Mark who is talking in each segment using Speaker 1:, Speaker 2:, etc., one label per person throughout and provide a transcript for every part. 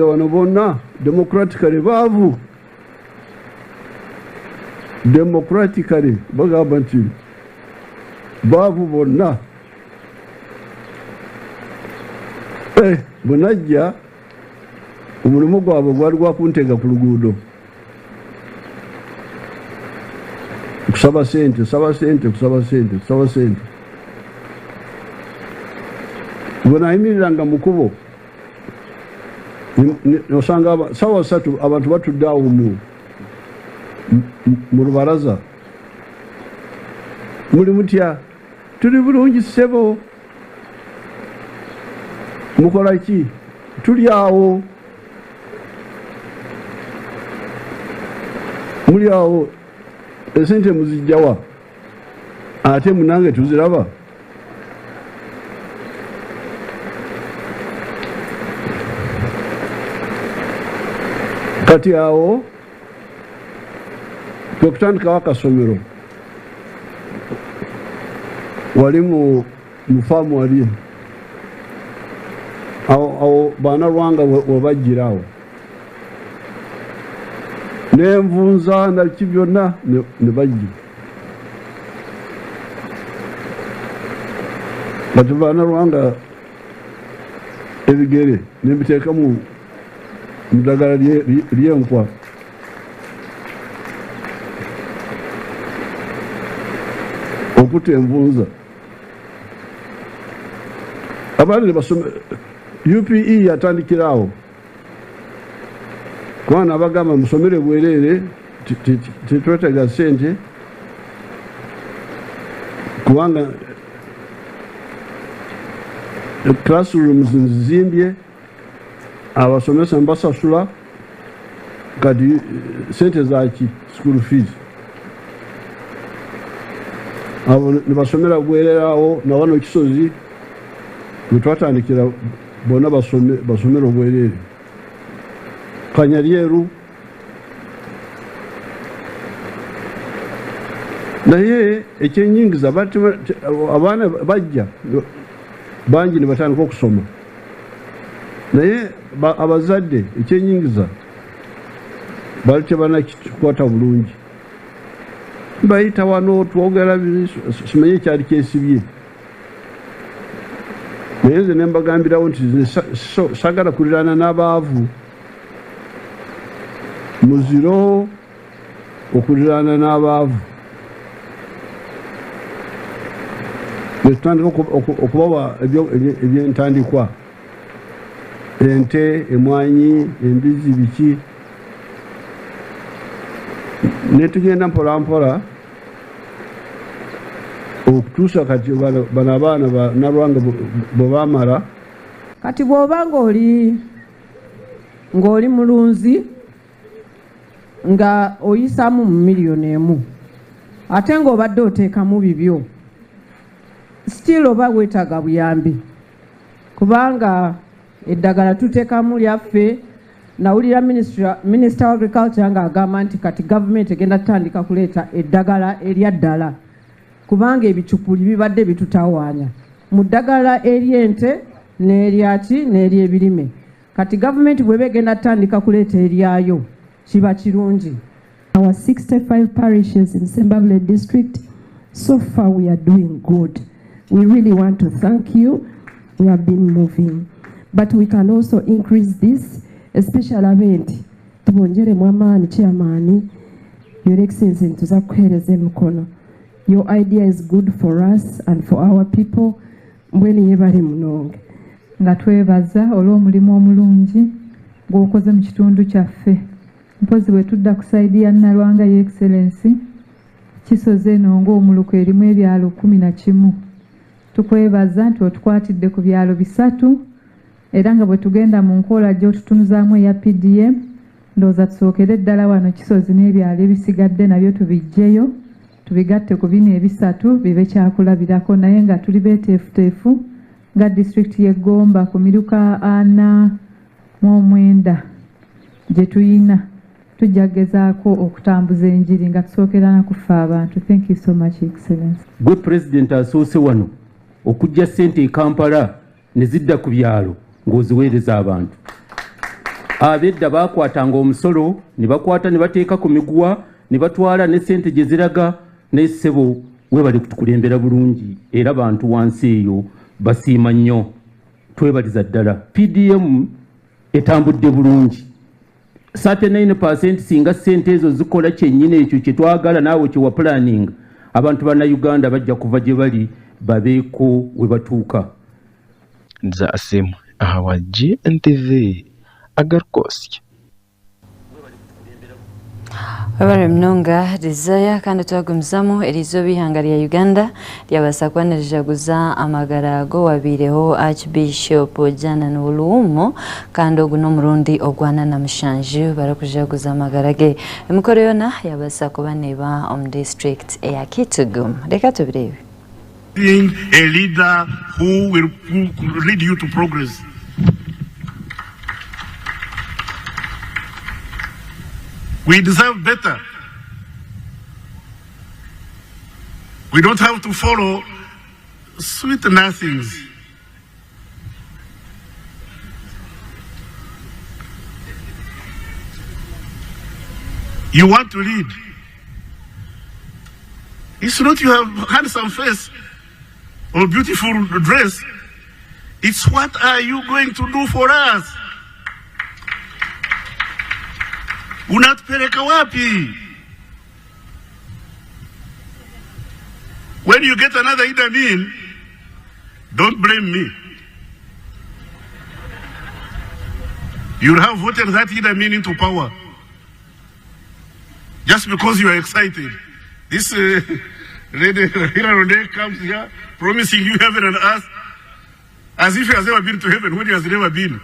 Speaker 1: wano bonna democratically baavu. Democratically bagamba nti baavu bonna. Bwe najja omulimu gwabwe gwali gwa kuntega ku luguudo. Kusaba sente, kusaba sente, kusaba sente, kusaba sente. Bwe nayimiriranga mu kkubo nosanga ssaawa 3 abantu batudde awo mu lubalaza. Muli mutya? Tuli bulungi ssebo. Mukola ki? Tuli awo. Muli awo. Esente muzijjawa. Ate munange tuziraba. Kati awo twekutandikawo akasomero wali mu faamu wali awo Bannalwanga webajjirawo n'envunza naki byonna ne bajja. Kati Bannalwanga ebigere nebiteeka mu ddagala ly'enkwa. Okutta envunza. Abaana ne basoma UPE yatandikirawo. Kubanga abagamba musomere bwereere tetwetaaga ssente kubanga classrooms nzizimbye abasomesa mbasasula kati sente zaki school fees. Abo ne basomera bwereerawo na wano Kisozi we twatandikira bonna basomera obwereere. Kanyaryeru naye ekyenyingiza abaana bajja bangi ne batandika okusoma naye abazadde ekyenyingiza bali tebanakikwata bulungi. Bayita wano twogera simanyi ekyali kyesibye naye nze ne mbagambirawo nti sagala kuliraana n'abaavu. Muziro okuliraana n'abaavu. Netutandika okubawa ebyentandikwa. Ente, emwanyi, embizi biki. Netugenda mpola mpola okutuusa kati bano abaana Bannalwanga bwe baamala.
Speaker 2: Kati bw'oba ng'oli mulunzi nga oyisaamu mu miliyoni emu ate ng'obadde oteekamu bibyo still oba weetaaga buyambi kubanga eddagala tuteekamu lyaffe. Nawulira Minister wa Agriculture ng'agamba nti kati gavumenti egenda tutandika kuleeta eddagala erya ddala kubanga ebicupuli bibadde bitutawaanya mu ddagala ery'ente n'eryaki n'ery'ebirime. Kati gavumenti bw'eba egenda tutandika kuleeta eryayo kiba kirungi.
Speaker 3: Our 65 parishes in Sembabule district, so far we are doing good. We really want to thank you. We have been moving. But we can also increase this, especially abenti. Tubonjere mwamani chairmani, Your Excellency tuza kuhereze mkono. Your idea is good for us and for our people. Mbweni yebali munonge.
Speaker 4: Nga twebaza olw'omulimu omulungi gw'okoze mu kitundu kyaffe. Mpozi bwe tudda kusaidia Nnalwanga Your Excellency Kisozi eno ng'omuluko erimu ebyalo 11. Tukwebaza nti otukwatidde ku byalo 3 era nga bwe tugenda mu nkola gy'otutunuzaamu eya PDM ndowooza tusookere ddala wano Kisozi n'ebyalo ebisigadde nabyo tubiggyeyo tubigatte ku bino 3 bibe kyakulabirako naye nga tuli beeteefuteefu nga district y'e Gomba ku miruka 49 gye tuyina tujja kugezaako okutambuza enjiri nga tusookera na kufa abantu. Thank you so much, Excellency.
Speaker 5: Gwe President asoose wano okujja ssente e Kampala ne zidda ku byalo ng'oziweereza abantu. abedda bakwatanga omusolo ne bakwata ne bateeka ku miguwa ne batwala ne ssente gye ziraga n'essebo webali kutukulembera bulungi era bantu wansi eyo basiima nnyo twebaliza ddala PDM etambudde bulungi 39% singa ssente ezo zikola kyennyini ekyo kye twagala naawe kye wa planning abantu bana Uganda bajja kuva gye bali babeeko we batuuka
Speaker 6: za asimu ahawa Gntv Agarikwotsya
Speaker 7: Abari mnonga desire kandi twagumzamo erizo bihanga lya Uganda lyabasa kwanirijaguza amagara go wabireho Archbishop jana n'oluumo kandi oguno murundi ogwana na mushanju barakujaguza amagara ge emikoro yona yabasa kubaneba district ya Kitgum reka tubirebe.
Speaker 8: Being a leader who will lead you to progress. We deserve better. We don't have to follow sweet nothings. You want to lead. It's not you have handsome face or beautiful dress. It's what are you going to do for us? Unatupeleka wapi? When you get another Idi Amin, don't blame me. You'll have voted that Idi Amin into power. Just because you are excited. This lady Hirarode comes here promising you heaven and earth as if he has never been to heaven when he has never been.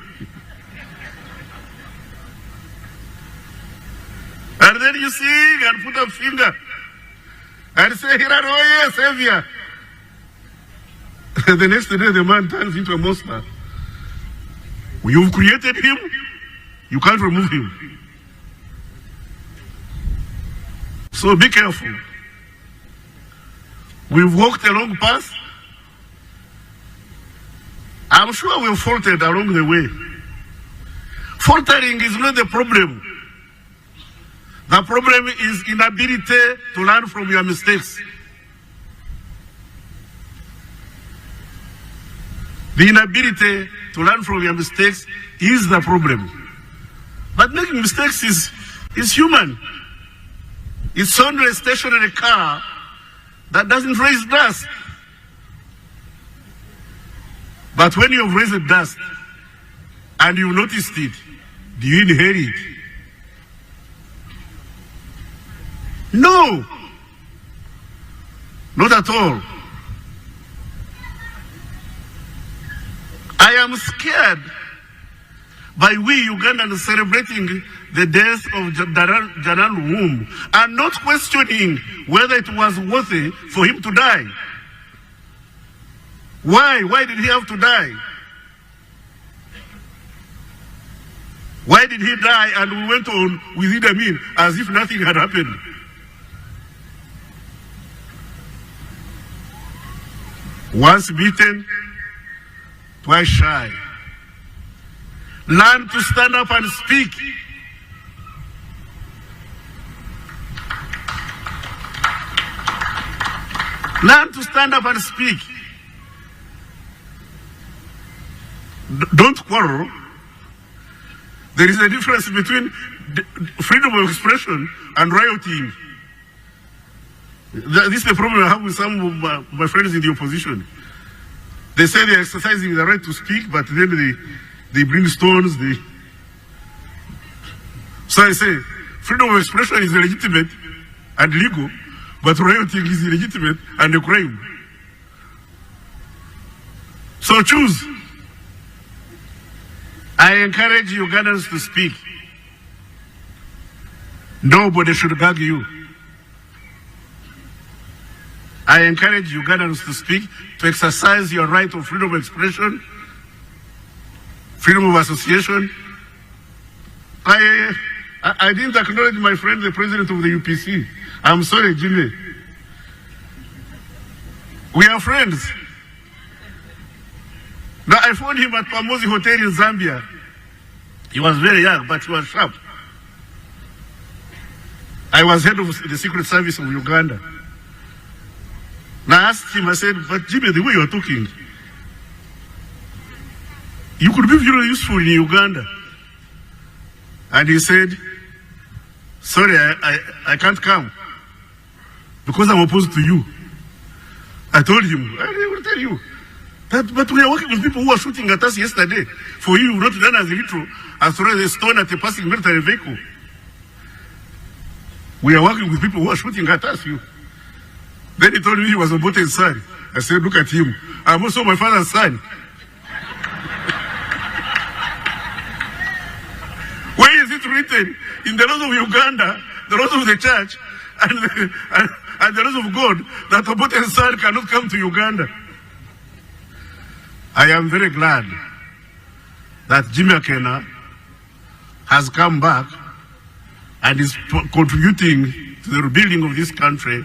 Speaker 8: And then you sing and put up finger and say, Hirarode, Savior. The next day the man turns into a monster. You've created him, you can't remove him. So be careful. We've walked a long path. I'm sure we've faltered along the way. Faltering is not the problem. The problem is inability to learn from your mistakes. The inability to learn from your mistakes is the problem. But making mistakes is human. It's only a stationary car that doesn't raise dust. But when you've raised dust and you noticed it, do you inherit? No, not at all. I am scared by we Ugandans celebrating the death of Janan Womb and not questioning whether it was worthy for him to die. Why? Why did he have to die? Why did he die and we went on with Idi Amin as if nothing had happened? Once beaten, twice shy. Learn to stand up and speak. Learn to stand up and speak. Don't quarrel. There is a difference between freedom of expression and rioting. This is the problem I have with some of my friends in the opposition. They say they're exercising the right to speak, but then they bring stones. So I say, freedom of expression is legitimate and legal, but rioting is illegitimate and a crime. So choose. I encourage Ugandans to speak. Nobody should gag you. I encourage Ugandans to speak, to exercise your right of freedom of expression, freedom of association. I didn't acknowledge my friend, the president of the UPC. I'm sorry, Jimmy. We are friends. Now, I found him at Pamozi Hotel in Zambia. He was very young, but he was sharp. I was head of the Secret Service of Uganda. And I asked him, I said, but Jimmy, the way you are talking, you could be very useful in Uganda. And he said, sorry, I can't come because I'm opposed to you. I told him, I will tell you, but we are working with people who are shooting at us yesterday. For you, not done as little as throw a stone at a passing military vehicle. We are working with people who are shooting at us. You. Then he told me he was Obote's son. I said, look at him. I'm also my father's son. Where is it written? In the laws of Uganda, the laws of the church, and the laws of God, that Obote's son cannot come to Uganda. I am very glad that Jimmy Akena has come back and is contributing to the rebuilding of this country,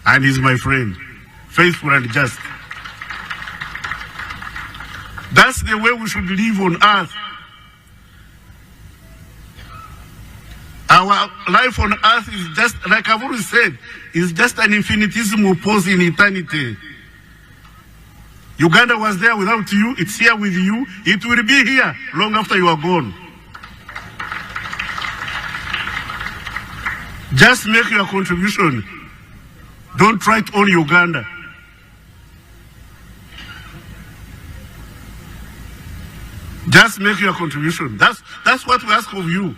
Speaker 8: and is my friend, faithful and just. That's the way we should live on earth. Our life on earth is just, like I've always said, is just an infinitesimal pause in eternity. Uganda was there without you, it's here with you, it will be here long after you are gone. Just make your contribution. Don't try to own Uganda. Just make your contribution. That's what we ask of you.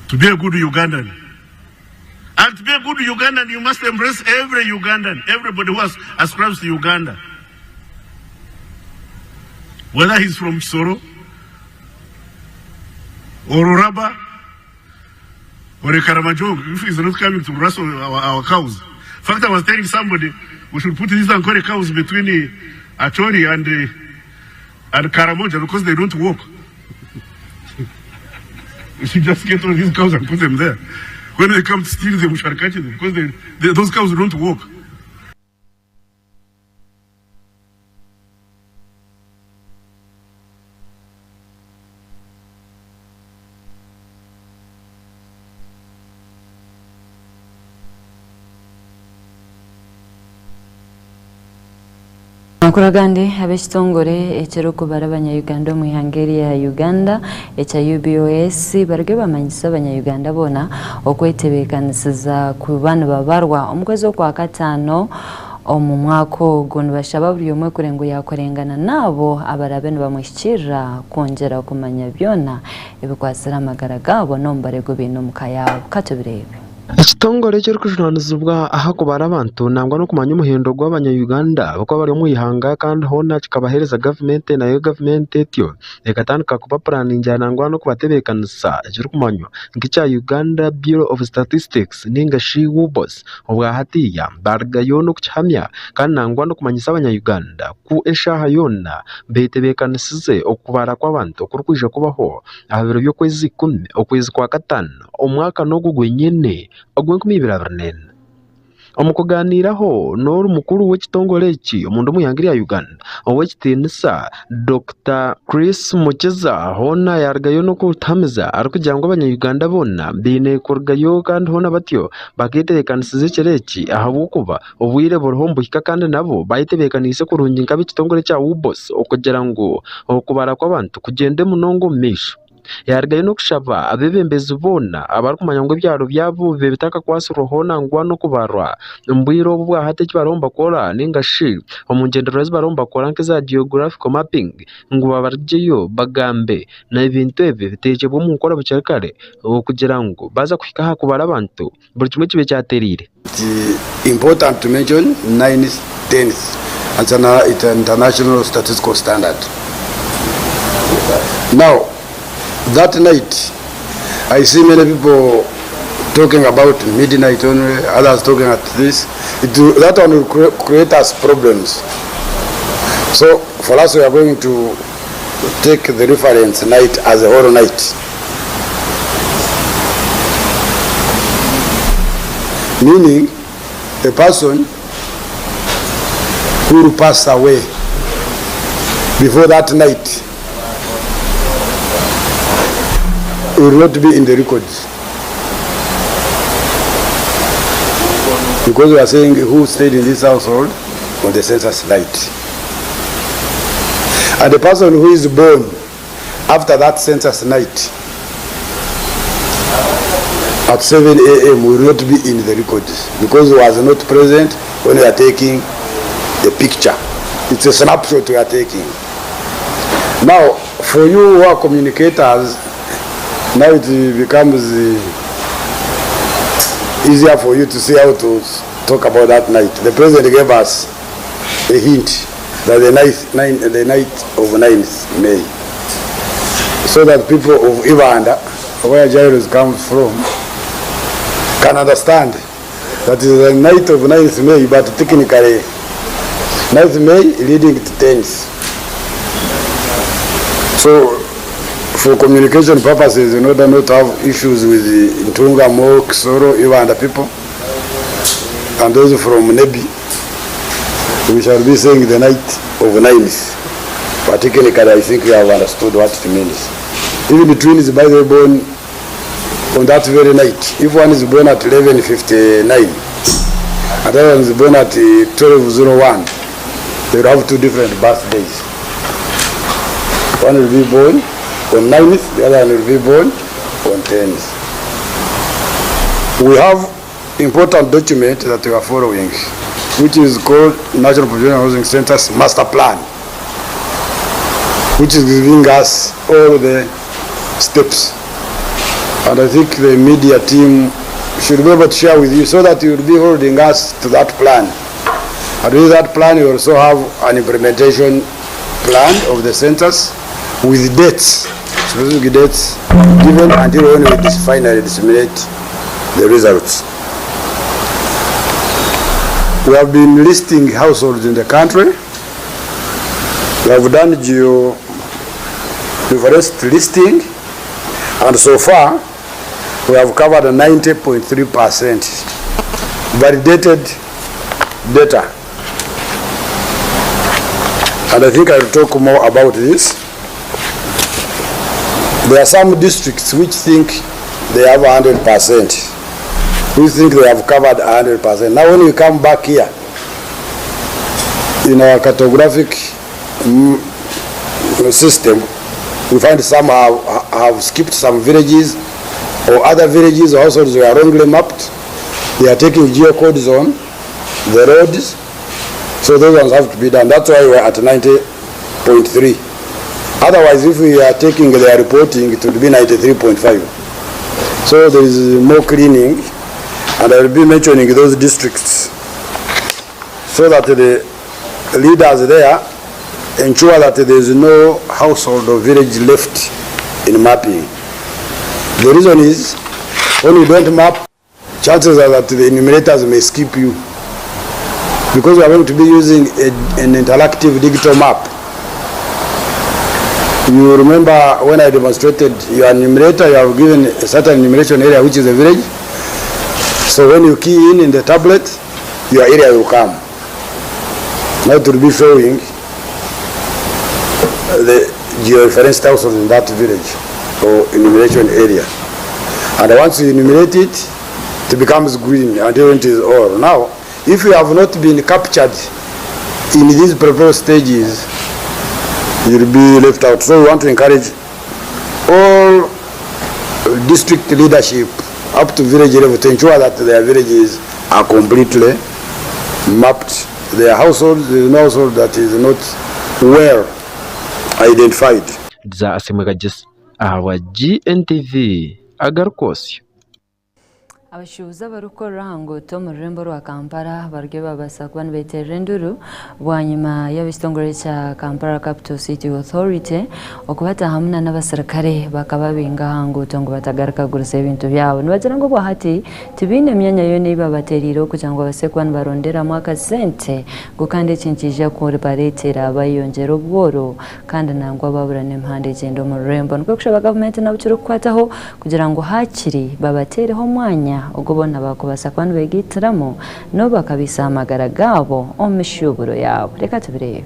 Speaker 8: To be a good Ugandan. And to be a good Ugandan, you must embrace every Ugandan, everybody who ascribes to Uganda. Whether he's from Kisoro, or Uraba, or a Karamajong, if he's not coming to wrestle our cows. In fact, I was telling somebody, we should put these Ankole cows between Achori and Karamoja because they don't walk. We should just get all these cows and put them there. When they come to steal them, we shall catch them because those cows don't walk.
Speaker 7: Akuragande ab'ekitongole eky'okubala abanyayuganda mu ihangeri ya Uganda ekya UBOS barage bamanyisa abanyayuganda bona okwetebeekanisiza ku bana babarwa omukwezi ogw'akataano omu mwaka ogwo nibashaba buli omwe kurengo yakorengana nabo abarabe nibamwishyikirira kwongera kumanya byona ebikwasira amagara gabo n'omubarego bino mukayabo katubirebe.
Speaker 6: Ekitongole ky'okujunanizibwa aha kubara abantu nangwa no kumanya umuhendo gw'abanyayuganda bakaba bari mu ihanga kandi hona kikabahereza gavumenti nayo gavumenti etyo ekatandika kuba planning nangwa no kubatebekanisa ekiri kumanywa nk'ekya Uganda Bureau of Statistics ninga shi UBOS obwa hatiya bargayo no kukihamya kandi nangwa no kumanyisa abanyayuganda ku eshaha yona betebekanisize okubara kw'abantu okurukwije kubaho aha biro by'okwezi 10 okwezi kwa gatano omwaka n'ogwo gwenyene ogw'enkumibiri omukuganiraho n'oru mukuru w'ekitongole eki omundu omuyangiri ya Uganda ow'ekitiinisa Dr. Chris Mukiza hona yarugayo n'okutamiza arikugira ngu abanyayuganda bona biine kurugayo kandi hona batyo baketebekanisiza ekiro eki ahabw'okuba obwire buriho mbuhika kandi nabo bayitebekanise kurungi nk'ab'ekitongole kya UBOS okugira ngu okubara kw'abantu kugyende munonga omu maisho. Yarugayo n'okushaba abebembezi bona abarikumanya ngu ebyaro byabo bitakakwasirweho nangwa n'okubarwa omu bwire obu bwahati eki bariho nibakora ningashi omu ngenderero ezi bariho nibakora nk'eza geographical mapping ngu babarugyeyo bagambe n'ebintu ebi biteekyebwe omu nkora bukiri kare okugira ngu baza kuhika aha kubara abantu buri kimwe kibe kyateriire.
Speaker 9: Important to mention 9/10 as an international statistical standard. Now, that night, I see many people talking about midnight only, others talking at this. That one will create us problems. So for us, we are going to take the reference night as a whole night. Meaning, a person who will pass away before that night will not be in the records. Because we are saying who stayed in this household on the census night. And the person who is born after that census night at 7 a.m. will not be in the records because he was not present when we are taking the picture. It's a snapshot we are taking. Now, for you who are communicators, now it becomes easier for you to see how to talk about that night. The president gave us a hint that the night of 9th May, so that people of Uganda, where Jairus comes from, can understand that is the night of 9th May, but technically 9th May leading to 10th. So for communication purposes, in order not to have issues with the Ntunga, Mok, Soro, Uganda people, and those from Nebi, we shall be saying the night of 9th. But technically, I think we have understood what it means. Even the twins, by the way, born on that very night. If one is born at 11:59, and the other one is born at 12:01, they will have two different birthdays. One will be born on 9th, the other one will be born on 10th. We have important document that we are following, which is called National Population Housing Centers Master Plan, which is giving us all the steps. And I think the media team should be able to share with you so that you will be holding us to that plan. And with that plan, you also have an implementation plan of the centers with dates, specific dates given until when we finally disseminate the results. We have been listing households in the country. We have done geo-referenced listing, and so far we have covered 90.3% validated data. And I think I will talk more about this. There are some districts which think they have 100%. We think they have covered 100%. Now when we come back here, in our cartographic system, we find some have skipped some villages, or other villages or households were wrongly mapped. They are taking geocodes on the roads, so those ones have to be done. That's why we're at 90.3. Otherwise, if we are taking their reporting, it would be 93.5. So there is more cleaning, and I will be mentioning those districts so that the leaders there ensure that there is no household or village left in mapping. The reason is, when you don't map, chances are that the enumerators may skip you, because we are going to be using an interactive digital map. You remember when I demonstrated your enumerator, you have given a certain enumeration area which is a village. So when you key in the tablet, your area will come. Now it will be showing the georeferenced houses in that village or enumeration area. And once you enumerate it, it becomes green until it is all. Now, if you have not been captured in these proposed stages, you will be left out. So we want to encourage all district leadership up to village level to ensure that their villages are completely mapped. Their households, there is no household that is not well identified.
Speaker 6: Za asemeka just awa Gntv Agarikwotsya.
Speaker 7: Abashuza barukora ngo Tom Rembo rwa Kampala barge babasa kwan beterenduru bwanyuma y'abistongore cha Kampala Capital City Authority okubata hamuna n'abasirikare bakababinga ngo tongo batagaruka guruse ibintu byabo nibagira ngo bahati tibine myanya yo niba bateriro kujangwa basekwan barondera mwaka sente gukande cinkije ko reparetera abayongera ubworo kandi nangwa baburane impande gendo mu Rembo nko kushaba government na bucuru kwataho kugira ngo hakiri babatereho mwanya ugubona bakubasa kwanu begitiramo no bakabisa amagara gabo omishuburo yabo reka tubirebe.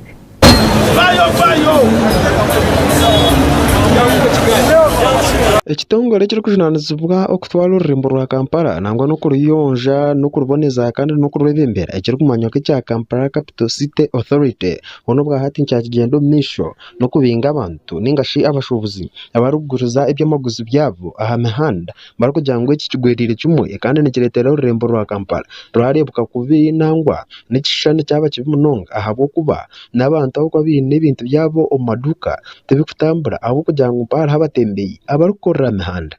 Speaker 6: ekitongole kiri kujunanizibwa okutwara orurembo rwa Kampala nangwa n'okuruyonja n'okuruboneza kandi n'okurwebembera ekiri kumanywa nk'ekya Kampala Capital City Authority ono bwa hati nkyakigenda omu maisho n'okubinga abantu ningashi abashubuzi abarikuguriza ebyamaguzi byabo aha mihanda barikugira ngu eki kigwirire kimwe kandi nikireetera orurembo rwa Kampala rwareebuka kubi nangwa n'ekishushani kyaba kibi munonga ahabw'okuba n'abantu aho baine ebintu byabo omu maduuka tebikutambura ahabw'okugira ngu hariho abatembeyi abarikukorera mihanda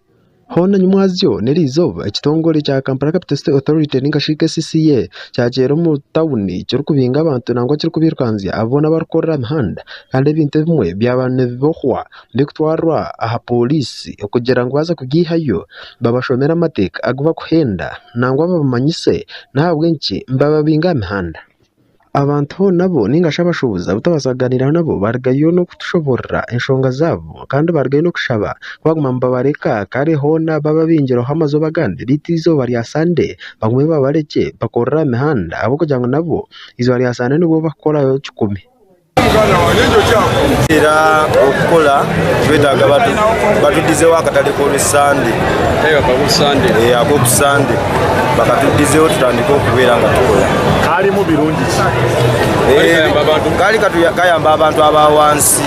Speaker 6: hona nyumwazyo neriizooba ekitongole kya Kampala Capital City Authority ningashi KCCA kyakyera omu tawuni kirikubinga abantu nangwa kirikubirukanzya aboona barikukorera mihanda kandi ebintu ebimwe byaba nibibohwa bikutwarwa aha polisi okugira ngu baza kugiihayo babashomere amateeka agu bakuhenda nangwa babamanyise nahabw'enki bababinga mihanda abantu nabo ningashi abashubuzi abutabasaganiraho nabo barugayo n'okutushoborera enshonga zaabo kandi barugayo n'okushaba baguma mbabareka kare hona bababingiraho amazoba gandi baitu izooba rya Sande bagume babareke bakorera emihanda ahabw'okugira ngu nabo izooba rya Sande nibwo bakukorayo kikumi
Speaker 10: era okukola twetaaga batuddizeewo akatale k'olwesande ak'okusande bakatuddizeewo tutandike okubeera nga tukola
Speaker 11: kalimu birungi
Speaker 10: kaali kayamba abantu abawansi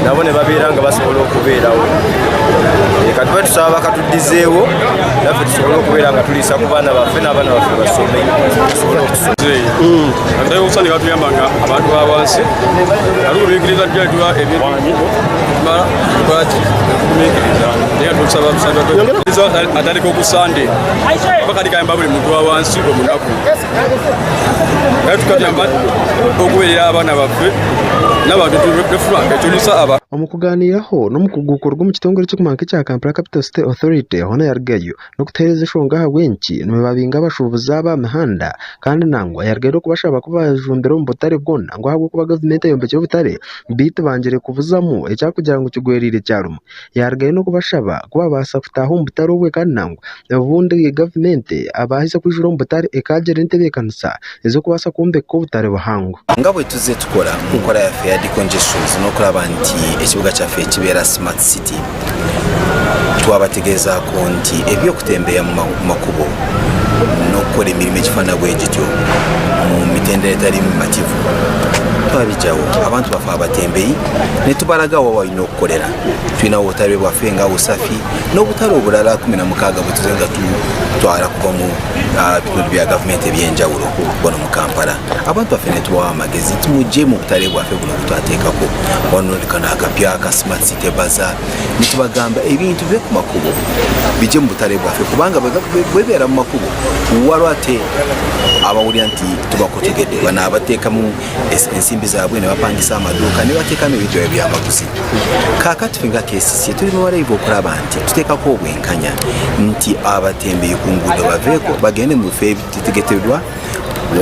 Speaker 10: nabo ne babeera nga basobola okubeerawo kati bwe tusaba bakatuddizeewo naffe tusobole okubeera nga tuliisa ku baana baffe n'abaana baffe basome tusobole okusoma
Speaker 11: akatale k'okusande katuyamba nga abantu bawansi alikubiikiriza tujatuwa ebintu mala lwaki okubiikiriza naye tukusaba atali k'okusande bakati kayamba buli muntu wa wansi omunaku naye tukatuyamba okubeerera abaana baffe n'abantu tufuna ekyolisa aba
Speaker 6: omu kuganiraho n'omukuguuko rw'omu kitongole ky'okumanya ekya Kampala Capital City Authority hona yarugayo n'okuteereza eshonga ahabw'enki nibabinga abashubuzi aba mihanda kandi nangwa yarugayo okubashaba kuba bajumbire omu butare bwona ngu ahabw'okuba gavumenti eyombekire obutare baitu bangire kubuzamu ekyakugira ngu kigwerire kyarumu yarugayo n'okubashaba kuba baasa kutaaha omu butare obwe kandi nangwa obundi gavumenti abahise kwijura omu butare ekagira entebeekanisa ez'okubaasa kwombeka obutare buhango
Speaker 10: nga bwe tuzze tukola mu nkola yaffe ya decongestions n'okulaba nti ekibuga kyaffe kibeera smart city twabategeezaako nti ebyokutembeeya mu makubo n'okukola emirimu egifaana bwe gityo mu mitendera etali mimativu twabijjawo abantu baffe abatembeeyi ne tubalaga wa walina okukolera tulina obutale bwaffe nga busafi n'obutale obulala 16 bwe tuze nga tutwala kuva mu bitundu bya gavumenti ebyenjawulo wano mu Kampala abantu baffe ne tubawa amagezi nti mujje mu butale bwaffe buno butwateekako wano kana akapya ka smart city bazaar ne tubagamba ebintu bye ku makubo bijje mu butale bwaffe kubanga bwebeera mu makubo walwate abawulira nti tubakutegedde bano abateekamu ensimbi zaabwe ne bapangisa amaduuka ne bateekamu ebintu ebyamaguzi kaakati ffe nga KCCA tuli bawalayivu okulaba nti tuteekako obwenkanya nti abatembeeyi ku nguudo baveeko bagende mu bifo ebitegekeddwa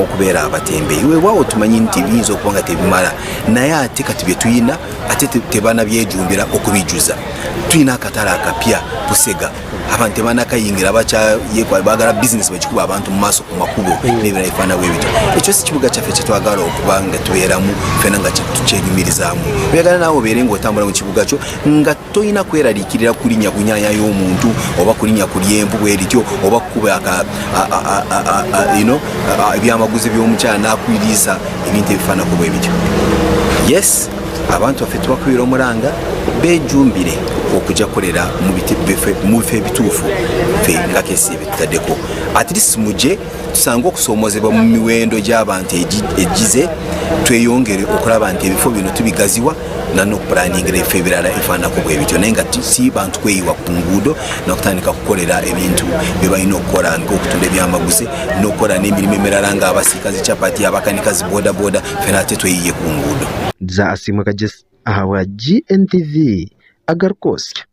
Speaker 10: okubeera abatembeeyi weewaawo tumanyi nti biyinza okuba nga tebimala naye ate kati bye tuyina ate tebanabyejumbira okubijuza tulina akatale akapya Busega abantu tebanakayingira baagala bizinesi bagikuba abantu mu maaso ku makubo n'ebirala ebifaana bwe bityo ekyo si kibuga kyaffe kyetwagala okuba nga tubeeramu ffena nga tukyeyimirizaamu oyagala naawe obeere ng'otambula mu kibuga kyo nga toyina kweraliikirira kulinnya ku nyaanya y'omuntu oba kulinnya ku lyenvu bwe lityo oba kukuba ebyamaguzi by'omukyala n'akwiriisa ebintu ebifaanako bwe bityo yes abantu baffe tubakubira omulanga beejumbire okujja kukolera mu bifo ebituufu ffe nga KCCA bitutaddeko at least mujje tusange okusoomozebwa mu miwendo gy'abantu egize tweyongere okulaba nti ebifo bino tubigaziwa n'okupulaningira ebifo ebirala ebifaanako bwe bityo naye nga si bantu kweyiwa ku nguudo n'okutandika kukolera ebintu bye balina okukola ng'okutunda ebyamaguzi n'okukola n'emirimu emirala ng'abasiikazi capati abakanikazi bodaboda ffena ate tweyiye ku nguudo
Speaker 6: za asimwe kagesi ahabwa Gntv Agarikwotsya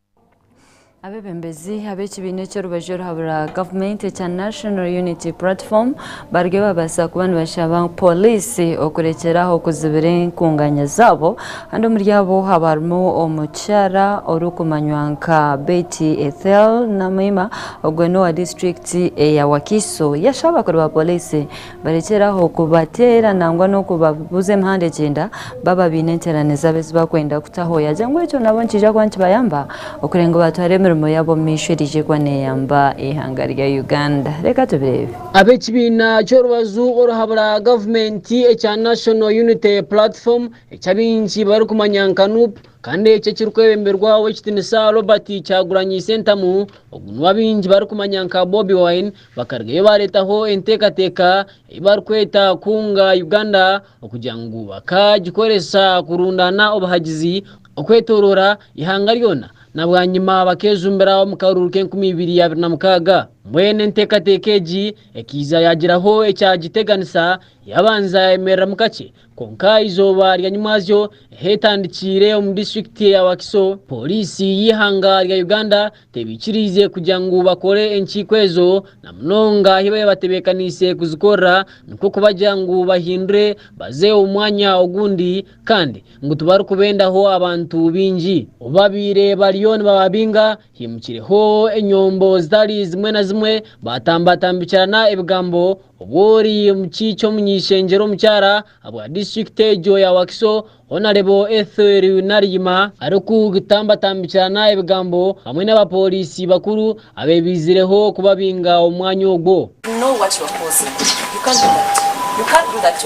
Speaker 7: abebembezi ab'ekibiina eky'orubajo ruhabura gavumenti ekya National Unity Platform barge babasa kuba nibashaba poliisi okurekeraho okuzibira enkunganya zaabo kandi omuri abo haba harimu omukyara orikumanywa nka Betty Ethel Namwima ogweno wa district eya Wakiso yashaba abakuru ba poliisi barekeraho okubateera nangwa n'okubabuza emihanda egyenda baba biine enterane zaabo ezibakwenda kutaho yaja ngu ekyo nabo nkija kuba nkibayamba okurenga batware emirimo yabo mishirije kwa neyamba ihanga lya Uganda. Leka tubirebe.
Speaker 12: Abekibiina ky'orubazu oruhabura gavumenti ekya National Unity Platform ekyabingi bari kumanya nkanup kandi ekyo kiri kwebemberwaho ekitinisa Robert Kyagulanyi Ssentamu ogunwa abingi bari kumanya nka Bobi Wine bakaragayo baretaho enteekateeka ebari kweta kunga Uganda okugira ngu bakagikoresa kurundana obuhagizi okwetorora ihanga lyona na bwanyuma bakezumbira mu karuru k'2026 mwene nteekateeka egi ekiza yagiraho ekyagiteganisa yabanza emerera mu kace konka izoba lya nyumazyo hetandikire mu district ya Wakiso polisi y'ihanga lya Uganda tebikirize kugira ngo bakore enkikwezo na mnonga hibaye batebekanise kuzikora nuko kubagira ngo bahindure baze umwanya ogundi kandi ngo tubaru kubendaho abantu bingi obabire baliyoni bababinga himukireho enyombo zitali zimwe na zimwe batambatambikirana ebigambo obwori mukicho munyishengero mukyara abwa district ejo ya Wakiso Honorable Ethel Narima ariku gutambatambikirana ebigambo hamwe n'abapolisi bakuru abebizireho kubabinga omwanya ogwo.
Speaker 13: Know what you are causing. You can't do that. You can't do that.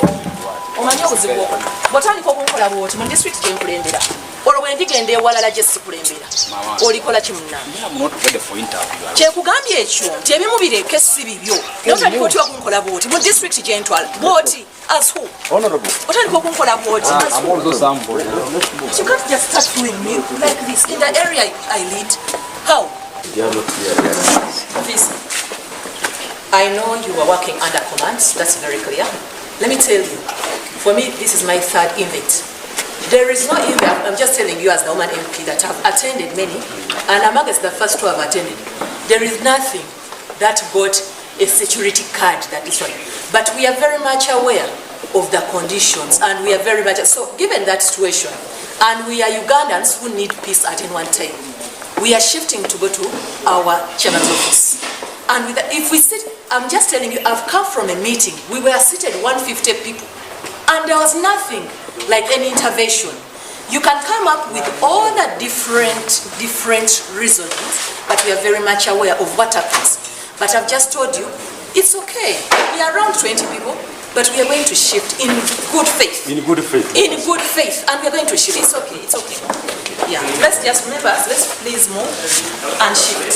Speaker 13: Omanya obuzibu botani ko kunkola bwoti mu district y'enkulembera olwo wendigende ewalala gye sikulembera olikola kimunna kyekugambye ekyo nti ebimu bireke si bibyo notandika otya kunkola bwoti mu district gyentwala bwoti as who otandika okunkola bwoti you can't just start doing me like this in the area I lead. How? Please. I know you are working under commands, that's very clear. Let me tell you, for me, this is my third event. There is no event, I'm just telling you as the woman MP that have attended many, and amongst the first two I've attended, there is nothing that got a security card that is one. But we are very much aware of the conditions, and we are very much, so given that situation, and we are Ugandans who need peace at any one time, we are shifting to go to our chairman's office. And with the, if we sit, I'm just telling you, I've come from a meeting. We were seated 150 people, and there was nothing like any intervention. You can come up with all the different reasons, but we are very much aware of what happens. But I've just told you, it's okay. We are around 20 people, but we are going to shift in good faith. In good faith. In good faith, and we are going to shift. It's okay. It's okay. Yeah, let's just remember, let's please move and shift.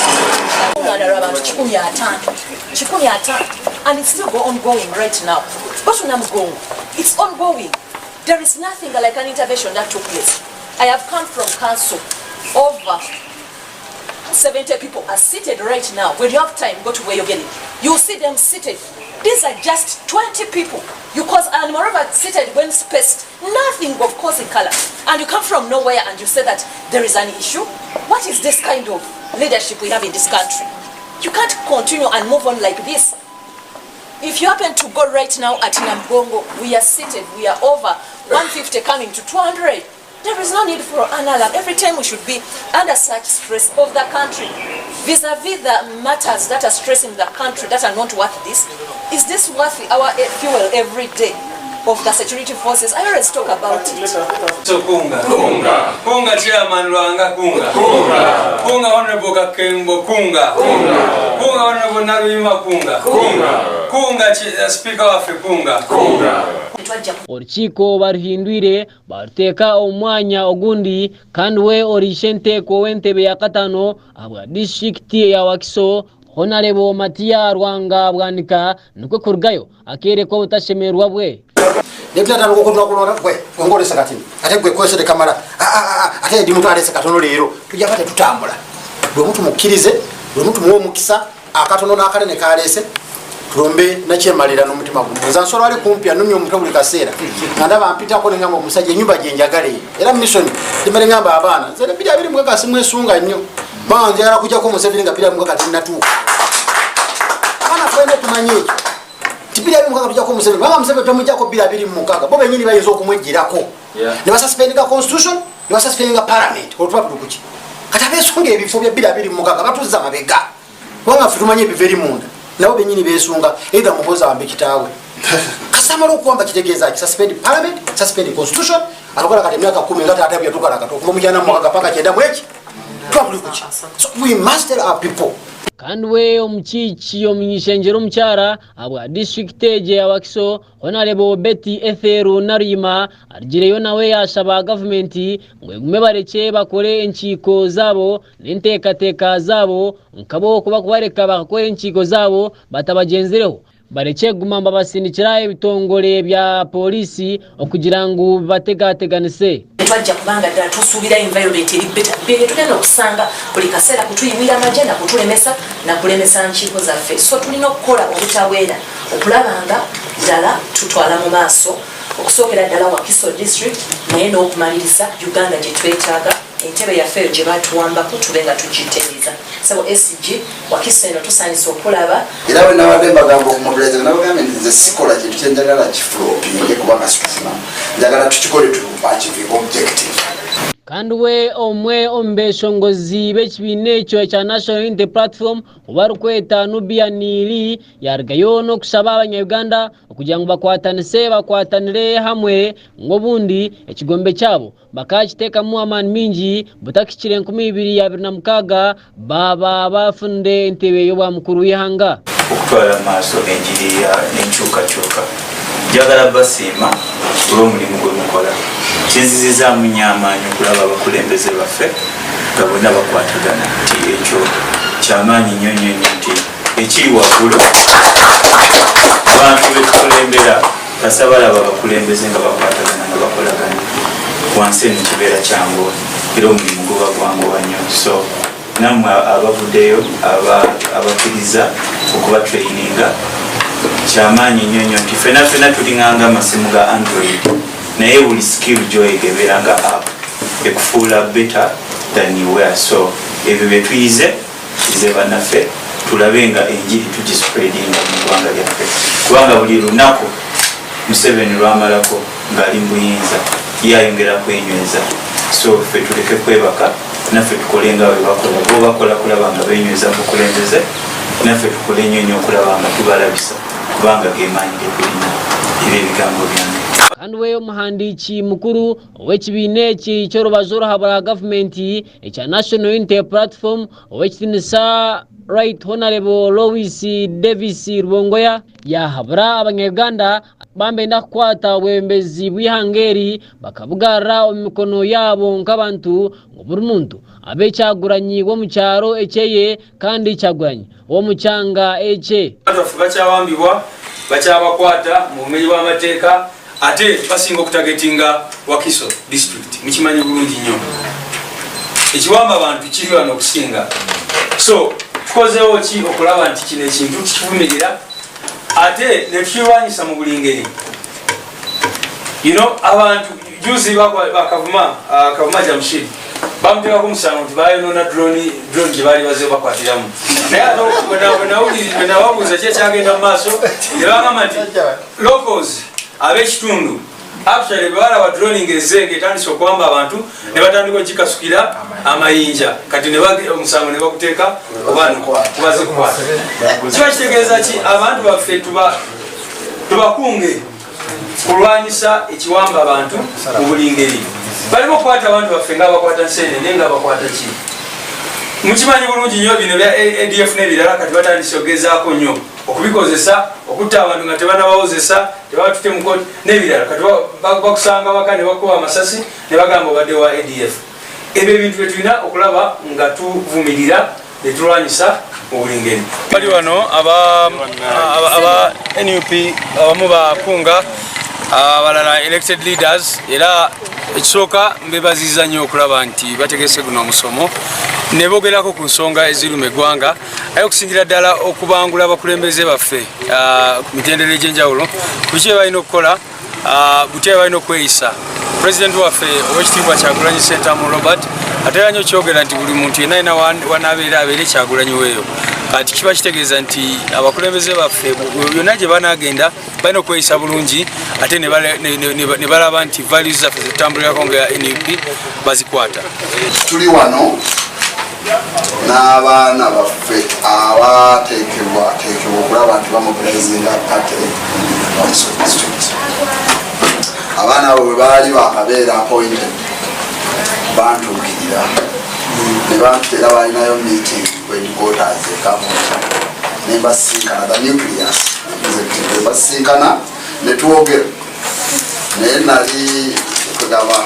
Speaker 13: And it's still ongoing right now. It's ongoing. There is nothing like an intervention that took place. I have come from council. Over 70 people are seated right now. When you have time, go to where you're getting. You'll see them seated. These are just 20 people. You cause, and moreover, seated when spaced, nothing of causing color. And you come from nowhere and you say that there is an issue. What is this kind of leadership we have in this country? You can't continue and move on like this. If you happen to go right now at Namgongo, we are seated, we are over 150 coming to 200. There is no need for an alarm. Every time we should be under such stress of the country. Vis-a-vis the matters that are stressing the country that are not worth this. Is this worth our fuel every day of the security forces? I always talk about it.
Speaker 14: So kunga. Chairman Rwanga kunga. Kunga Honorable Kakembo kunga. Kunga Honorable Naruyima kunga. Kunga Speaker of kunga.
Speaker 12: Orchiko baruhindwire baruteka omwanya ogundi kandi we orishente ko wentebe ya katano abwa district ya Wakiso Honorable Matia Rwanga bwanika nuko kurgayo akere ko utashemerwa bwe
Speaker 15: Neglata ngokotwa kulora bwe ngore sakatini ate bwe kwese kamera ate ndi mutu alese katono lero tujapate tutambula bwe mutu mukirize bwe mutu muwo mukisa akatono nakale ne kalese tulombe nakyemalira n'omutima gumu nza nsolo ali kumpi anumye omutawuli kaseera nganda bampita ko ngamba omusajja nyumba gyenjagale era mission timere ngamba abaana nze bidya biri mwaka simwe sunga nnyo manje ara kujja ko museveni ngapira mwaka tinatu ana fene tumanye tibira biri mwaka tujja ko museveni banga museveni tumujja ko bira biri mukaga bo benyini bayizo okumwejirako ne basuspend ka constitution ne basuspend ka parliament olutwa kuki kata besunga ebifo bya bira biri mukaga batuza mabega wanga futumanye biveri munda nabo benyini besunga either muhoza ambe kitawe kasamalo kuamba kitegeeza suspend parliament suspend constitution alokola kati myaka 10 ngata atabya tukala kato kumujana mwaka paka kyenda mwechi So we must tell our people.
Speaker 12: Kandi we omukiiki omunyishenjero omukyara abwa district eje ya Wakiso Honorable Betty Etheru Narima arigireyo nawe yasaba government ngo egume bareke bakore enkiiko zabo n'enteekateeka zabo nkabo kuba kubareka bakore enkiiko zabo batabagenzereho bareke guma mbabasindikira ebitongole bya polisi okugira ngo bategateganise
Speaker 13: twajja kubanga ddala tusuubira environment eri better bye tugenda okusanga buli kaseera kutuyiwira amagenda kutulemesa na kulemesa nkiiko zaffe so tulina okukola obutaweera okulaba nga ddala tutwala mu maaso okusookera ddala Wakiso district naye n'okumaliriza Uganda gye twetaaga entebe yaffe gye batuwambako tube nga tugitereeza sabo SG Wakiso eno tusaanisa okulaba
Speaker 9: era bwe nabadde mbagamba okumobulaiza nabagambye nze sikola kintu kyenjagala kifulopinge kubanga sikifuna njagala tukikole tuachieve objective.
Speaker 12: kandi we omwe ombeshongozi b'ekibiina ekyo ekya National Unity Platform obarukweta Nubia Nili yarigayo n'okusaba abanyayuganda okugira ngo bakwatanire hamwe ng'obundi ekigombe kyabo bakakiteekamu amaani mingi butakikire 2026 baba bafunde entebe y'obwa mukuru w'ihanga
Speaker 16: okutwala maaso enjiri n'enkyukakyuka njagala basiima olw'omulimu gwe mukola kinzizizaamu nnyo amaanyi okulaba abakulembeze baffe nga bonna bakwatagana nti ekyo kyamaanyi nnyo nti ekiri waggulu abantu betukulembera basabalaba abakulembeze nga bakwatagana nga bakolagana wansi eno kibeera kyangu era omulimu guba gwanguwa nnyo so nammwe abavuddeyo abakkiriza okuba traininga kyamaanyi nnyo nti fena tulinganga amasimu ga Android naye buli skill gyoyegebera nga app ekufuula better than you were so ebyo byetuyize kize bannaffe tulabe nga enjiri tugispreadinga mu ggwanga lyaffe kubanga buli lunaku Museveni lwamalako ng'ali mu buyinza yayongera kwenyweza so ffe tuleke kwebaka naffe tukole nga bwe bakola bo bakola kulaba nga benyweza mukulembeze naffe tukole nnyo okulaba nga tubalabisa kubanga gemaanyi getulina era ebigambo byange
Speaker 12: kandi we omuhandiiki mukuru ow'ekibiina eki ky'orubazo oluhabula gavumenti ekya National Unity Platform ow'ekitinisa Right Honorable Lois Davis Rubongoya yahabura abanyayuganda bambenda kukwata obwebembezi bw'ihanga eri bakabugarra omu mikono yaabo nk'abantu ngo buli muntu abe Kyagulanyi w'omu kyalo ekyeye kandi Kyagulanyi w'omu kyanga ekye
Speaker 14: baffe bakyawambibwa bakyabakwata mu bumenyi bw'amateeka ate basinga okutagetinga Wakiso district mukimanyi bulungi nnyo ekiwamba abantu kiri wano okusinga so tukozeewo ki okulaba nti kino ekintu kikivumirira ate netukirwanyisa mu buli ngeri abantu juzi bakavuma Jamshid bamuteekako omusango nti bayonoona drone gye baali bazze bakwatiramu naye ate bwe nababuuza ki ekyagenda mu maaso ne bagamba nti locals ab'ekitundu actually bwe balaba drone ng'ezze ng'etandise okuwamba abantu ne batandika okikasukira amayinja kati omusango ne bakuteeka kubaze kukwata kiba kitegeeza ki abantu baffe tubakunge kulwanyisa ekiwamba abantu mu buli ngeri balimo okukwata abantu baffe ng'abakwata nseenene ng'abakwata ki mukimanyi bulungi nnyo bino bya ADF n'ebirala kati batandise ogezaako nnyo okubikozesa okutta abantu nga tebanabawozesa tebabatute mu kooti n'ebirala kati bakusanga waka ne bakuba amasasi ne bagamba obadde wa ADF ebyo ebintu bye tulina okulaba nga tuvumirira ne tulwanyisa mu buli ngeri bali wano aba NUP abamu bakunga abalala elected leaders era ekisooka mbebaziza nnyo okulaba nti bategese guno omusomo ne boogerako ku nsonga eziruma eggwanga aye okusingira ddala okubangula abakulembeze baffe ku mitendera egy'enjawulo biki balina okukola buti balina okweyisa pulezidenti waffe ow'ekitiibwa Kyagulanyi Ssentamu Robert atera nnyo kyogera nti buli muntu yenna alina wanaabeera abeere Kyagulanyi weeyo kati kiba kitegeeza nti abakulembeze baffe byonna gye banaagenda balina okweyisa bulungi ate ne balaba nti values zaffe zetutambulirako nga NUP bazikwata
Speaker 9: tuli wano n'abaana baffe abateekebwa okulaba nti bamobilizinga pate Wakiso district abaana abo bwe baali bakabeera appointed bantuukirira nebatera balinayo meeting headquarters ekamuntu nembasinkana the nucleus nebasinkana netwogera naye nali kugaba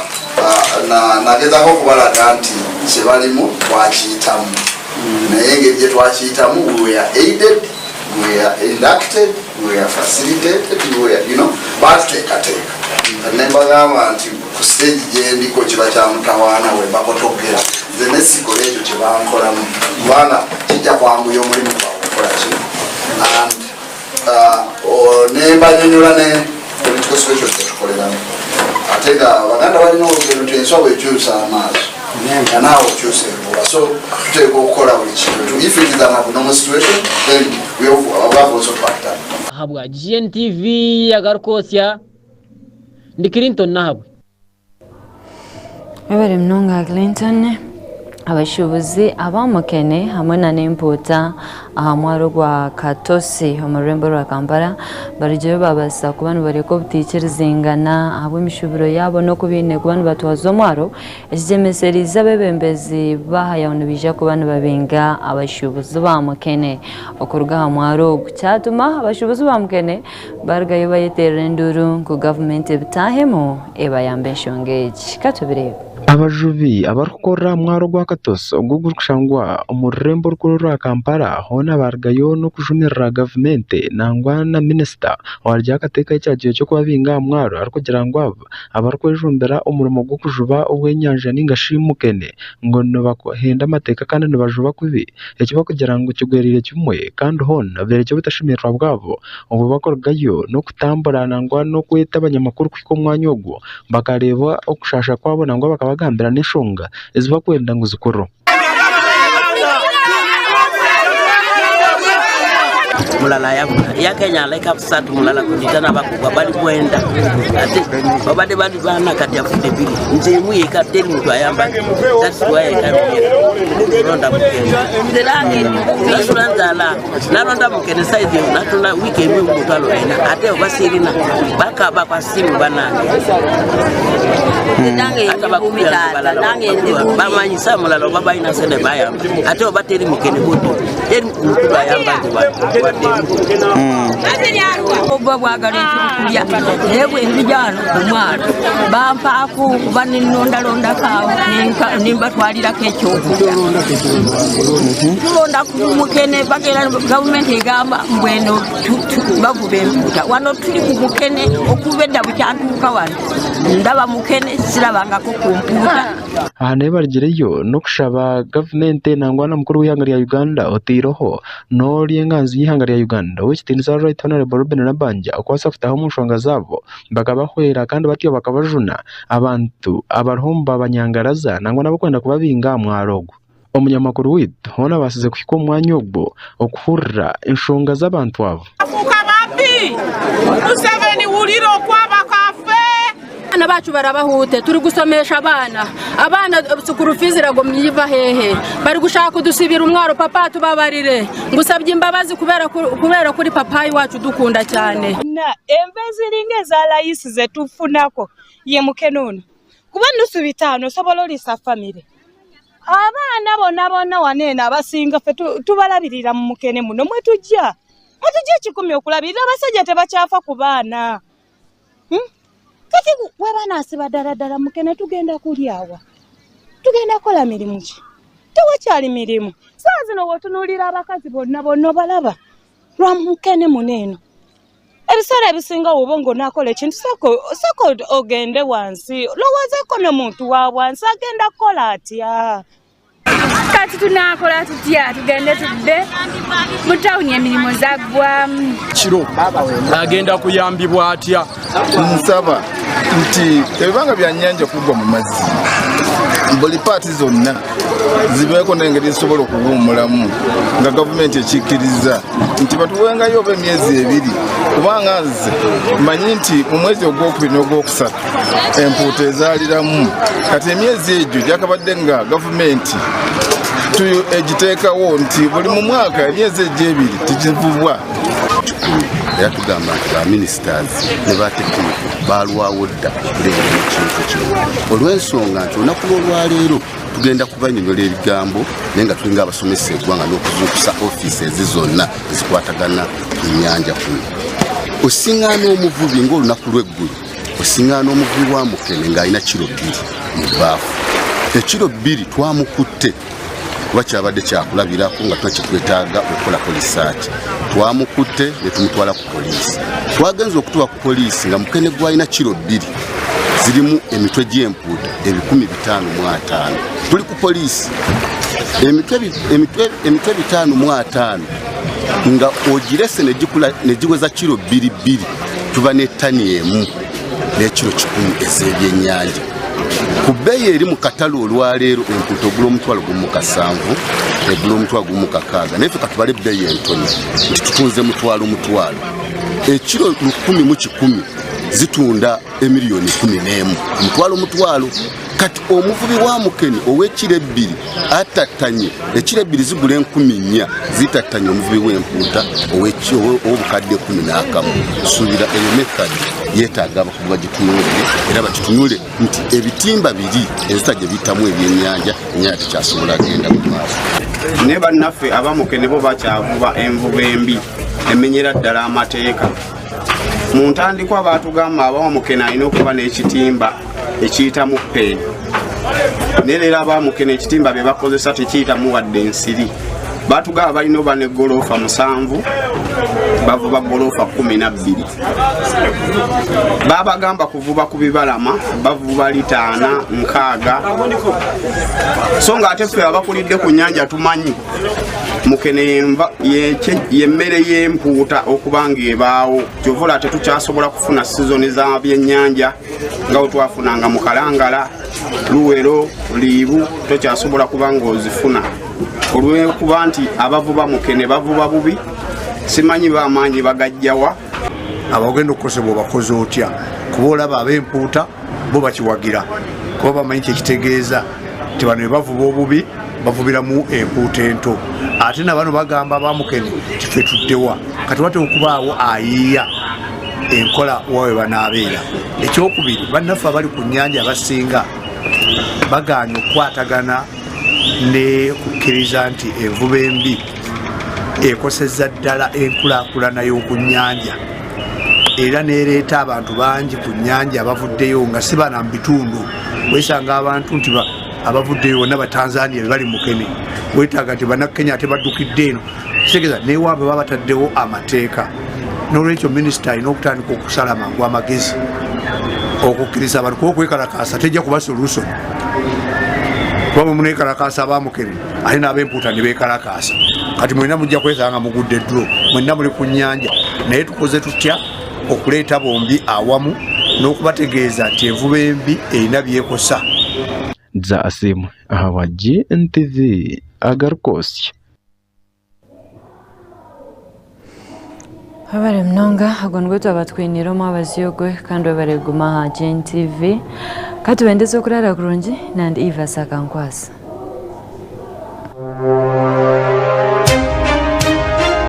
Speaker 9: nagezako okubalaga nti kyebalimu twakiyitamu naye engeri gye twakiyitamu we were aided, we were inducted, we were facilitated, we were, batuteekateeka nembagamba nti ku stage gyendiko kiba kyamutawaana we bakotogera nze nesikole ekyo kyebankolamu kubanga kijja kwanguya omulimu gwakukola kino and nembanyonyola ne political situation gyetukoleramu ate nga baganda balina olugendo nti enswa bwekyusa amaaso nga naawe okyusa envuba so tuteeka okukola buli kintu if it is an abnormal situation then we have also to act.
Speaker 12: Habwa Gntv Agarikwotsya ndi Clinton nahabwe
Speaker 7: ebere mnonga Clinton abashubuzi abamukene hamwe na n'empuuta aha mwaro gwa Katosi omurembo rwa Kampala barijo babasa kubana bareko butikirizingana abo imishubiro yabo no kubine kubana batwaza omwaro ekijemeseriza bebembezi bahayano bija kubana babenga abashubuzi bamukene okuruga aha mwaro cyatuma abashubuzi bamukene bargayo bayeterera nduru ku government ebitahemo ebayambe nshongeji katubire
Speaker 6: abajubi abarukora mwaro gwa Katosi ogugurukushangwa omurembo rwa Kampala hona bargayo no kujumirira government nangwa na minister warya kateka icyagiye cyo kubabinga mwaro ariko girangwa abarukwejumbera umurimo gwo kujuba obwenyanja ningashimukene ngo nabahenda amateka kandi nabajuba kubi ekiba kugira ngo kigwerire kimwe kandi hona berecyo bitashimirwa bwabo ubu bakorgayo no kutambura nangwa no kwita abanyamakuru kwiko mwanya ogwo bakareba okushasha kwabo nangwa bakabagambira n'ishonga eziba kwenda ngo zikoro
Speaker 17: mulala ya Kenya like upset mulala kuditana bakubwa bali kwenda ate babade bali bana kati ya fude bili nje muye ka teni mtu ayamba that's why I can't ronda mukene ndelangi nasulanda naronda mukene size natula weekend mutalo ena ate obasirina baka bakwa simu banange nange kumita nange bamanyi samulala baba ina sede baya ate obateri mukene bodo teni mtu ayamba oba bwagalinkulya ewe ndijana kumwana bampaku baninondalonda kawo nimbatwalirako ekyokulya tulonda kumukene bagera gavumenti egamba mbweno bavuba empuuta wano tuli ku mukene okubedda bukyantuuka wano ndaba mukene sirabangako ku mpuuta
Speaker 6: aha naye barigireyo no kushaba gavumenti nangwa na mukuru w'ihanga rya Uganda otiroho n'oryenganzi y'ihanga rya Uganda w'ekitiniza right honorable Ruben Nabanja okwasa kufitaho mu nshonga zabo bakabahwera kandi batyo bakabajuna abantu abarhomba abanyangaraza nangwa nabo kwenda kubabinga mwarogo omunyamakuru witu hona basize kwiko mwanya ogwo okuhurira inshonga z'abantu abo
Speaker 18: afuka bapi useveni wuliro kwaba kafe abana bacu barabahute turi gusomesha abana sukuru fizi ragomyiva hehe bari gushaka kudusibira umwaro papa tubabarire ngusabye imbabazi kubera kuri papa wacu dukunda cyane
Speaker 19: na embezi ringe za rais zetufunako ye mukenona kuba nusubitano sobololi sa family abana bona wanena abasinga fe tubalabirira mu mukene muno mwetujja kikumi okulabirira abasajja tebakyafa ku baana kati webana asibadaradara mukene tugenda kulyawa tugenda kola mirimu ki tewakyali mirimu saa zino wotunulira abakazi bonna balaba lwa mukene muneno ebisala ebisinga obongo nakola ekintu sako ogende wansi lowoozeko n'omuntu wa wansi agenda kola atya
Speaker 20: kati tunakola tutya tugende tudde mutawuni emirimu zaggwamu
Speaker 11: kiro agenda kuyambibwa atya
Speaker 21: nsaba nti ebibanga bya nnyanja kugwa mu mazzi buli paati zonna zibeeko n'engeri ezisobola okuwummulamu nga gavumenti ekikkiriza nti batuwengayo oba emyezi 2 kubanga nze manyi nti mu mwezi ogwokubiri n'ogwokusatu empuuta ezaaliramu kati emyezi egyo gyakabadde nga gavumenti egiteekawo nti buli mu mwaka emyezi egyo 2 tigivubwa
Speaker 22: yatugamba nti baministers ne batekiniko balwawo dda kulengera ekintu kino olw'ensonga nti olunaku lw'olwaleero tugenda kubanyonyola ebigambo naye nga tulinga abasomesa eggwanga n'okuzuukusa offices zonna ezikwatagana ku nnyanja kuno. Osiŋŋaana omuvubi ng'olunaku lw'eggulu, osiŋŋaana omuvubi wa Mukene ng'alina kilo 2 mu bbaafu. Ekilo 2 twamukutte kuba kyabadde kyakulabirako nga twetaaga okukola polisaati. Twamukutte ne tumutwala ku poliisi. Twagenza okutuwa ku poliisi nga Mukene gwalina kilo 2 zirimu emitwe gy'empuuta 555. Tuli ku poliisi emitwe 555 nga ogirese ne giweza kilo 2 tuba ne ttani emu n'ekiro 10 ez'ebyennyanja. Ku bbeeyi eri mu katale olwaleero empuuta ogula omutwalo gumu 7, egula omutwalo gumu 6, naye ffe katubale ebbeeyi entono nti tutunze mutwalo. Ekiro 10 mu 10 zitunda emiliyoni 11 mutwalo. Kati omuvubi wa Mukene ow'ekiro 2 atattanye ekiro 2 zigula 4,000 zitattanye omuvubi w'empuuta ow'obukadde 11. Suubira eyo mekadi yeetaaga abakugu bagitunulire era bakitunule nti ebitimba biri enzita gye biyitamu ebyennyanja ennyanja tekyasobola agenda mu maaso.
Speaker 1: Ne bannaffe abamukene bo bakyavuba envuba embi emenyera ddala amateeka. Mu ntandikwa baatugamba abamukene alina okuba n'ekitimba ekiyitamu peeni. Ne leero abamukene ekitimba bye bakozesa tekiyitamu wadde ensiri. Baatugamba balina oba ne goloofa 7, bavuba goloofa 12. Babagamba kuvuba ku bibalama, bavuba lita 4, 6. So nga ate ffe abakulidde ku nnyanja tumanyi Mukene yemmere y'empuuta okuba ng'ebaawo. Kyovula tetukyasobola kufuna sizoni za byennyanja nga bwe twafunanga mu Kalangala, Luwero, Liibu, tokyasobola kuba ng'ozifuna olw'okuba nti abavuba Mukene bavuba bubi. Simanyi b'amaanyi bagajjawa.
Speaker 2: Abagenda okukosebwa obakoze otya? Kuba olaba ab'empuuta bo bakiwagira kuba bamanyi kyekitegeeza nti bano bavuba obubi bavubiramu empuuta ento. Ate na bano bagamba bamukene kife tuddewa kati wate okubaawo ayiiya enkola wawe banaabeera. Ekyokubiri, bannaffe abali ku nnyanja abasinga bagaanye okukwatagana ne kukkiriza nti envuba embi ekosezza ddala enkulaakulana y'oku nnyanja era neereeta abantu bangi ku nnyanja abavuddeyo nga si bana mu bitundu. Weesanga abantu nti abavuddeyo bonna Batanzania bali Mukene, weetaaga nti Bannakenya ate baddukidde eno. Kitegeeza newaabwe baba bataddewo amateeka. N'olwekyo minisita alina okutandika okusala mangu amagezi okukkiriza abantu kuba okwekalakaasa tejja kuba solution. Kuba bwe muneekalakaasa abamukene ate n'ab'empuuta ne beekalakaasa. Kati mwenna mujja kwesanga mugudde dro, mwenna muli ku nnyanja. Naye tukoze tutya okuleeta bombi awamu n'okubategeeza nti envuba embi erina byekosa.
Speaker 6: Za asimu wa Gntv Agarikwotsya.
Speaker 7: Habari mnonga agongwetu abatwiniro mwabaziyogwe kandi bareguma Gntv kati wendeze okulala kurungi nandi EVAS AKANKWATSA.